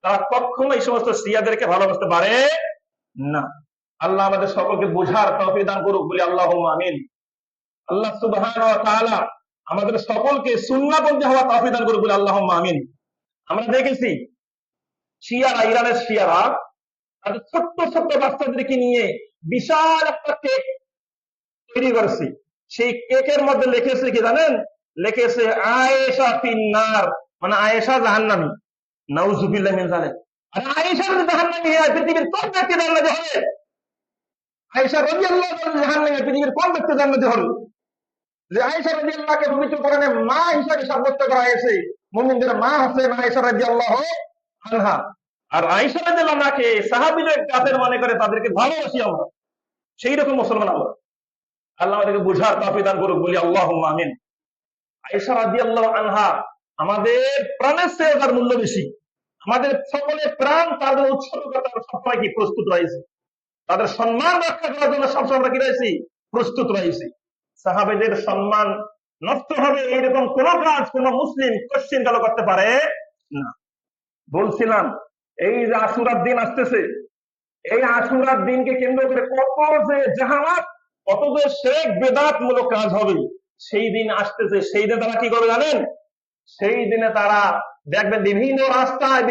তারা কখনো এই সমস্ত শিয়াদেরকে ভালোবাসতে পারে না। আল্লাহ আমাদের সকলকে বোঝার তৌফিক দান করুক, বলি আল্লাহুম্মা আমিন। আল্লাহ সুবহানাহু ওয়া তাআলা আমাদের সকলকে সুন্নাহপন্থী হওয়া তৌফিক দান করুক, বলি আল্লাহুম্মা আমিন। আমরা দেখেছি শিয়ারা, ইরানের শিয়ারা তাদের ছোট্ট ছোট্ট বাচ্চাদেরকে নিয়ে বিশাল একটা কেক তৈরি করেছে। সেই কেকের মধ্যে লিখেছে কি জানেন? লিখেছে আয়েশা ফিন্নার, মানে আয়েশা জাহান্নামী। নাউজুবিল্লাহ মিন যালিক। আর আয়েশা যদি জাহান্নামী হয়, পৃথিবীর কোন ব্যক্তি জান্নাতে হবে? আয়েশা রাদিয়াল্লাহু আনহা জাহান্নামী, পৃথিবীর কোন ব্যক্তি জান্নাতে হবে? যে আয়েশা রাদিয়াল্লাহকে পবিত্র কোরআনে মা হিসেবে সাব্যস্ত করা হয়েছে, মুমিনদের মা হচ্ছেন আয়েশা রাদিয়াল্লাহু আনহা। আর আয়েশা রাদিয়াল্লাহু আনহাকে সাহাবীদের কাছের মনে করে তাদেরকে ভালোবাসি আমরা, সেই রকম মুসলমান আমরা। আল্লাহ আমাদেরকে বুঝার তৌফিক দান করুক, বলি আল্লাহুম্মা আমিন। আয়েশা রাদিয়াল্লাহু আনহা আমাদের প্রাণের চেয়ে তার মূল্য বেশি। আমাদের সকলের প্রাণ তাদের উৎসর্গ করতে সবসময় কি প্রস্তুত রয়েছে, তাদের সম্মান রক্ষা করার জন্য সবসময় আমরা কি রয়েছি? প্রস্তুত রয়েছি। সাহাবেদের সম্মান নষ্ট হবে এইরকম কোন কাজ কোন মুসলিম কোশ্চিন কালো করতে পারে না। বলছিলাম এই যে আশুরার দিন আসতেছে, এই আশুরার দিনকে কেন্দ্র করে কত যে জাহালাত, কত যে শিরক বিদআত মূলক কাজ হবে, সেই দিন আসতেছে। সেই দিনে তারা কি করবে জানেন? সেই দিনে তারা দেখবেন বিভিন্ন রাস্তায়